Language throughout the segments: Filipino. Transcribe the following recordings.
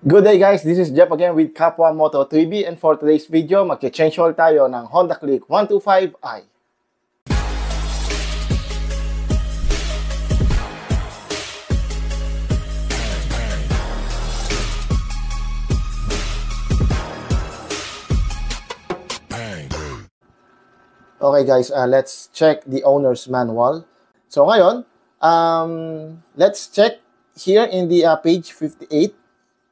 Good day guys, this is Jeff again with Kapwa Moto TV, and for today's video, mag-change oil tayo ng Honda Click 125i. Okay guys, let's check the owner's manual. So ngayon, let's check here in the page 58.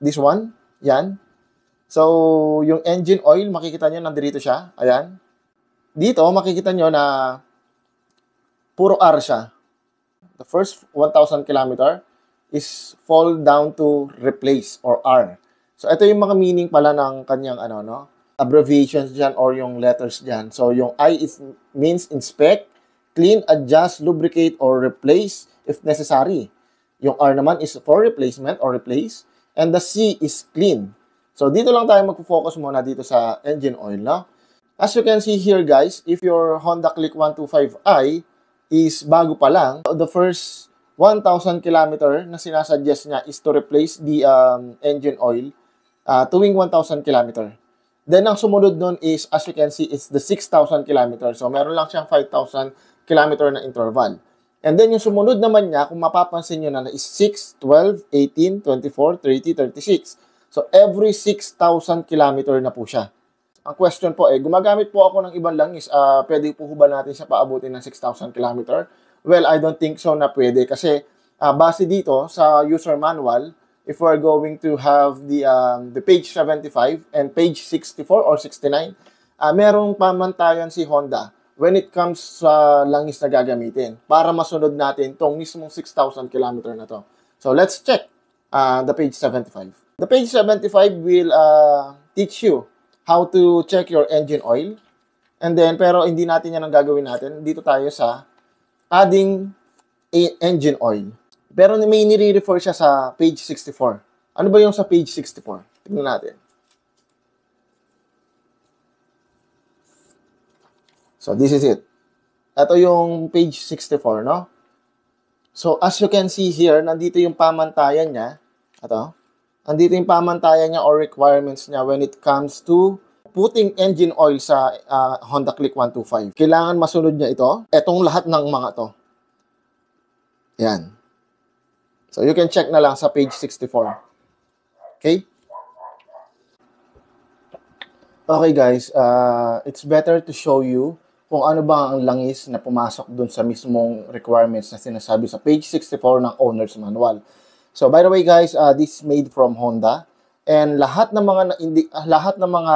This one, yan. So, yung engine oil, makikita nyo, nandito siya. Ayan. Dito, makikita nyo na puro R siya. The first 1,000 km is fall down to replace or R. So, ito yung mga meaning pala ng kanyang abbreviations dyan or yung letters dyan. So, yung I means inspect, clean, adjust, lubricate, or replace if necessary. Yung R naman is for replacement or replace. And the C is clean. So, dito lang tayo magpo-focus muna dito sa engine oil, no? As you can see here, guys, if your Honda Click 125i is bago pa lang, the first 1,000 km na sinasuggest niya is to replace the engine oil tuwing 1,000 km. Then, ang sumunod nun is, as you can see, is the 6,000 km. So, meron lang siyang 5,000 km na interval. And then, yung sumunod naman niya, kung mapapansin nyo na, is 6, 12, 18, 24, 30, 36. So, every 6,000 kilometer na po siya. Ang question po, gumagamit po ako ng ibang langis. Pwede po ba natin siya paabutin ng 6,000 kilometer? Well, I don't think so na pwede. Kasi, base dito sa user manual, if we're going to have the page 75 and page 64 or 69, merong pamantayan si Honda when it comes sa langis na gagamitin para masunod natin tong mismong 6,000 km na to. So, let's check the page 75. The page 75 will teach you how to check your engine oil. And then, pero hindi natin yan ang gagawin natin. Dito tayo sa adding engine oil. Pero may nire-refer siya sa page 64. Ano ba yung sa page 64? Tingnan natin. So, this is it. Ito yung page 64, no? So, as you can see here, nandito yung pamantayan niya. Ito. Nandito yung pamantayan niya or requirements niya when it comes to putting engine oil sa Honda Click 125. Kailangan masunod niya ito. Etong lahat ng mga to. Yan. So, you can check na lang sa page 64. Okay? Okay, guys. It's better to show you kung ano ba ang langis na pumasok dun sa mismong requirements na sinasabi sa page 64 ng owner's manual. So, by the way guys, this is made from Honda, and lahat ng mga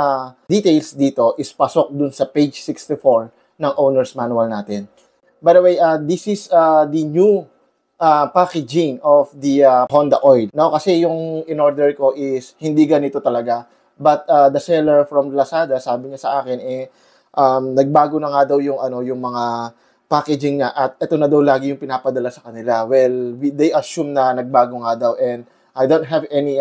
details dito is pasok dun sa page 64 ng owner's manual natin. By the way, this is the new packaging of the Honda oil. No, kasi yung in-order ko is hindi ganito talaga. But the seller from Lazada, sabi niya sa akin nagbago na nga daw yung yung mga packaging niya at ito na daw lagi yung pinapadala sa kanila. Well, they assume na nagbago nga daw, and I don't have any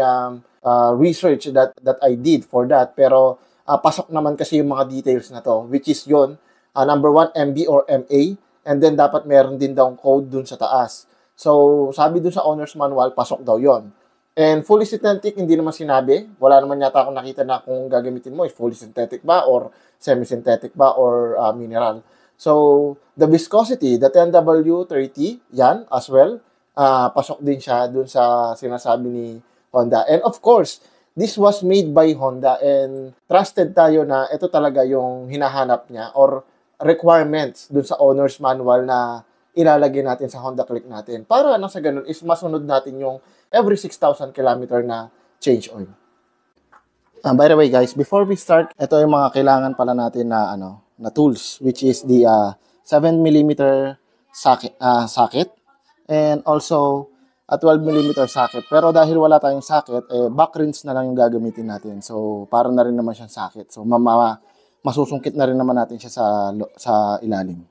research that I did for that, pero pasok naman kasi yung mga details na to, which is yon number 1 MB or MA, and then dapat meron din daw code dun sa taas. So, sabi dun sa owner's manual, pasok daw yon. And fully synthetic, hindi naman sinabi. Wala naman yata akong nakita na kung gagamitin mo is fully synthetic ba or semi-synthetic ba or mineral. So, the viscosity, the 10W30, yan as well. Pasok din siya dun sa sinasabi ni Honda. And of course, this was made by Honda, and trusted tayo na ito talaga yung hinahanap niya or requirements dun sa owner's manual na ilalagay natin sa Honda Click natin. Para nang sa ganun is masunod natin yung every 6,000 km na change oil. By the way guys, before we start, ito yung mga kailangan pala natin na na tools, which is the 7mm socket and also a 12mm socket. Pero dahil wala tayong socket, back rinse na lang yung gagamitin natin. So, para na rin naman siyang socket. So, masusungkit na rin naman natin siya sa ilalim.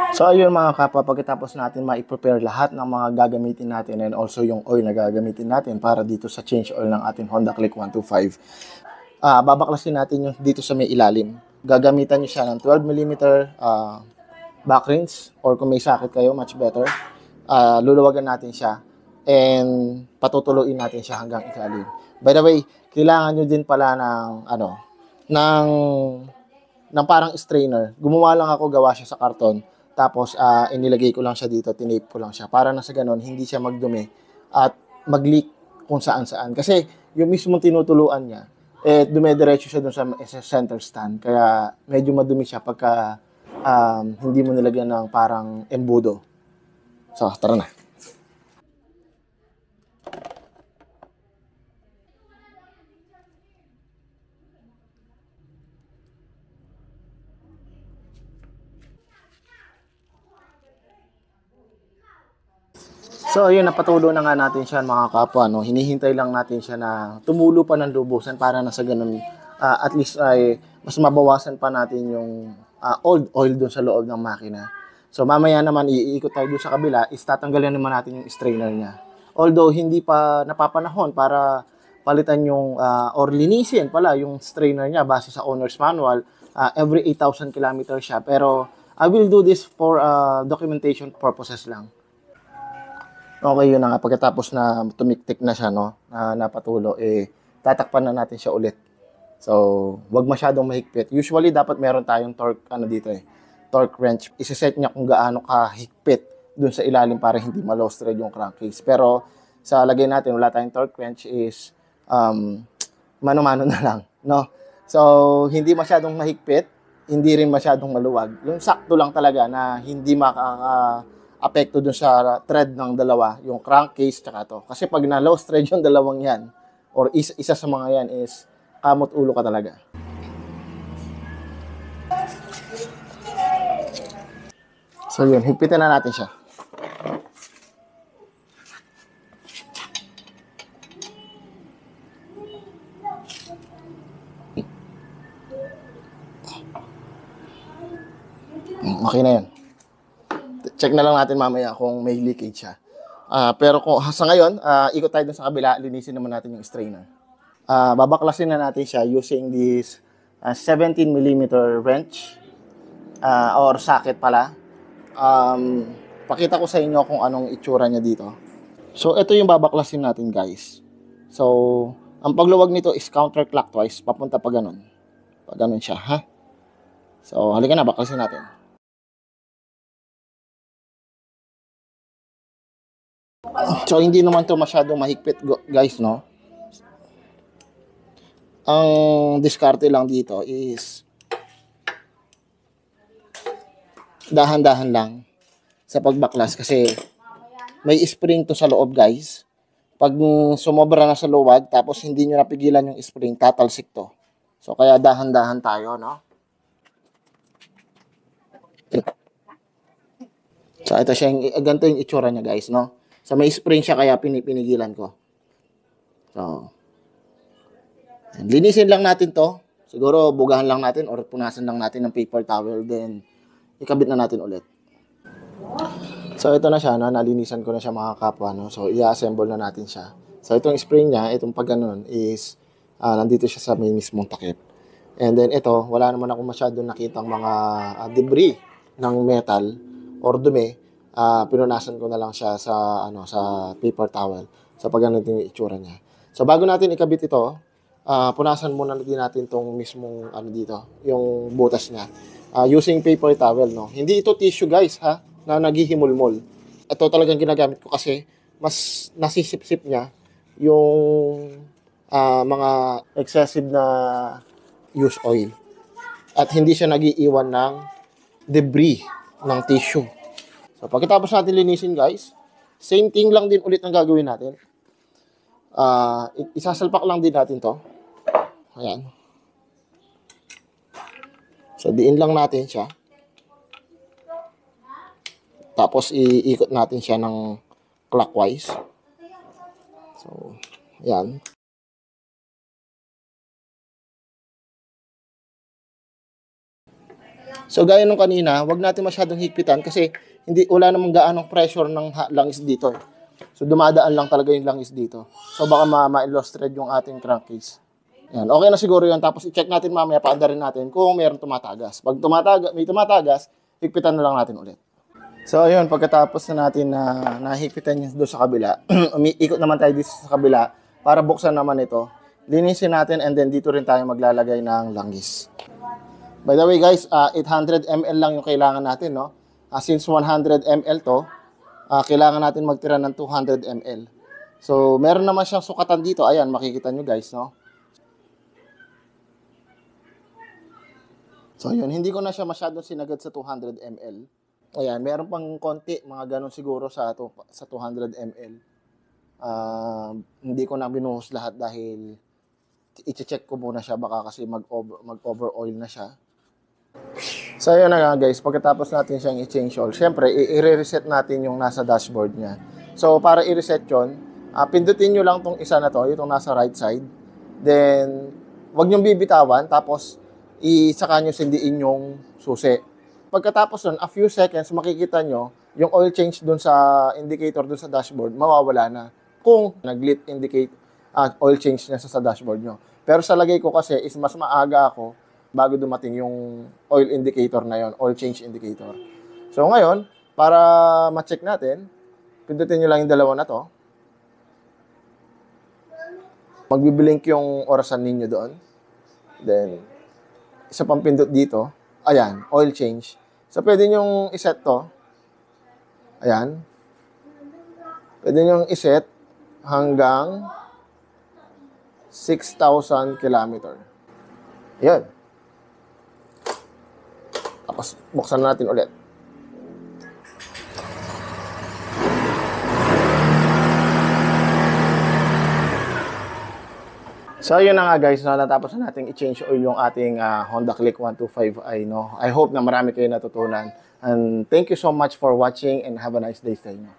So, ayun mga kapwa, pagkatapos natin ma-prepare lahat ng mga gagamitin natin and also yung oil na gagamitin natin para dito sa change oil ng ating Honda Click 125, babaklasin natin yung dito sa may ilalim. Gagamitan nyo siya ng 12mm back rinse, or kung may socket kayo, much better. Luluwagan natin siya. and patutuluin natin siya hanggang ilalim. By the way, kailangan nyo din pala ng ng parang strainer. Gumawa lang ako, gawa siya sa karton. Tapos inilagay ko lang siya dito, tinape ko lang siya para na sa ganun hindi siya magdumi at mag-leak kung saan-saan. Kasi yung mismong tinutuluan niya, dumediretso siya dun sa center stand. Kaya medyo madumi siya pagka hindi mo nilagyan ng parang embudo. So, tara na. So, ayun, napatulo na nga natin siya mga kapwa, no? Hinihintay lang natin siya na tumulo pa ng lubusan para na sa ganun, at least ay mas mabawasan pa natin yung old oil dun sa loob ng makina. So, mamaya naman, iikot tayo dun sa kabila, is tatanggalin naman natin yung strainer niya. Although, hindi pa napapanahon para palitan yung, or linisin pala yung strainer niya base sa owner's manual, every 8,000 kilometers siya. Pero, I will do this for documentation purposes lang. Okay, yun na nga. Pagkatapos na tumiktik na siya, no, na napatulo, tatakpan na natin siya ulit. So, wag masyadong mahigpit. Usually, dapat meron tayong torque, torque wrench. Isiset niya kung gaano kahigpit dun sa ilalim para hindi ma-lost thread yung crankcase. Pero, sa lagay natin, wala tayong torque wrench is, mano-mano na lang, no? So, hindi masyadong mahigpit, hindi rin masyadong maluwag. Yung sakto lang talaga na hindi apekto dun sa thread ng dalawa, yung crankcase tsaka to. Kasi pag na-lost thread yung dalawang yan, or isa sa mga yan is, kamot ulo ka talaga. So yun, higpitin na natin siya. Okay na yan. Check na lang natin mamaya kung may leakage siya. Pero kung sa ngayon, ikot tayo dun sa kabila, linisin naman natin yung strainer. Babaklasin na natin siya using this 17mm wrench or socket pala. Pakita ko sa inyo kung anong itsura niya dito. So, ito yung babaklasin natin, guys. So, ang pagluwag nito is counterclockwise, papunta pa ganun. Pa ganun siya, ha? So, halika na, baklasin natin. So, hindi naman to masyadong mahigpit, guys, no? Ang diskarte lang dito is dahan-dahan lang sa pagbaklas kasi may spring to sa loob, guys. Pag sumobra na sa luwag tapos hindi nyo napigilan yung spring, tatalsik to. So, kaya dahan-dahan tayo, no? So, ito siya, ganito yung itsura niya, guys, no? So, may spring siya kaya pinigilan ko. So, linisin lang natin to. Siguro, bugahan lang natin or punasan lang natin ng paper towel. Then, ikabit na natin ulit. So, ito na siya. No? Nalinisan ko na siya mga kapwa. No? So, i-assemble na natin siya. So, itong spring niya, itong pag ganun is, nandito siya sa may mismong takip. And then, ito, wala naman ako masyadong nakitang mga debris ng metal or dumi. Pinunasan ko na lang siya sa sa paper towel. So pag ganun yung itsura niya. So bago natin ikabit ito, punasan muna din natin tong mismong dito, yung butas niya. Using paper towel, no. Hindi ito tissue, guys, ha, na naghihimulmol. Ito talagang ginagamit ko kasi mas nasisip-sip niya yung mga excessive na use oil. At hindi siya nagiiwan ng debris ng tissue. So, pagkatapos natin linisin, guys, same thing lang din ulit ang gagawin natin. Isasalpak lang din natin to. Ayan. So, diin lang natin siya. Tapos, iikot natin siya ng clockwise. So, ayan. So, gaya nung kanina, wag natin masyadong higpitan kasi wala namang gaanong pressure ng langis dito. So, dumadaan lang talaga yung langis dito. So, baka ma-lost thread yung ating crankcase. Yan. Okay na siguro yun. Tapos, i-check natin mamaya, paandarin natin kung mayroong tumatagas. Pag may tumatagas, higpitan na lang natin ulit. So, ayun, pagkatapos na natin na nahipitan yung doon sa kabila, umiikot naman tayo dito sa kabila para buksan naman ito. Linisin natin and then dito rin tayo maglalagay ng langgis. By the way guys, 800 ml lang yung kailangan natin, no? Since 100 ml to, kailangan natin magtira ng 200 ml. So, meron naman siyang sukatan dito. Ayan, makikita nyo guys, no? So, yun, hindi ko na siya masyadong sinagad sa 200 ml. Ayan, meron pang konti, mga ganun siguro sa 200 ml. Hindi ko na binuhos lahat dahil i-check ko muna siya, baka kasi mag-over oil na siya. So, yun na nga guys, pagkatapos natin siyang i-change oil, syempre, i-reset natin yung nasa dashboard niya. So, para i-reset yun, pindutin nyo lang tong isa na to, itong nasa right side. Then, wag nyo bibitawan, tapos, saka nyo sindiin yung susi. Pagkatapos nun, a few seconds, makikita nyo, yung oil change dun sa indicator dun sa dashboard, mawawala na. Kung nag-lit indicate, oil change na sa dashboard nyo. Pero sa lagay ko kasi, is mas maaga ako, bago dumating yung oil indicator na yon, oil change indicator. So ngayon, para ma-check natin, pindutin nyo lang yung dalawa na to. Magbiblink yung orasan ninyo doon. Then, isa pang pindot dito. Ayan, oil change. So pwede nyong iset to. Ayan. Pwede nyong iset hanggang 6,000 kilometer. Yan. Tapos, buksan natin ulit. So, yun na nga guys, natapos na natin i-change oil yung ating Honda Click 125i, no? I hope na marami kayo natutunan. And thank you so much for watching and have a nice day sa inyo.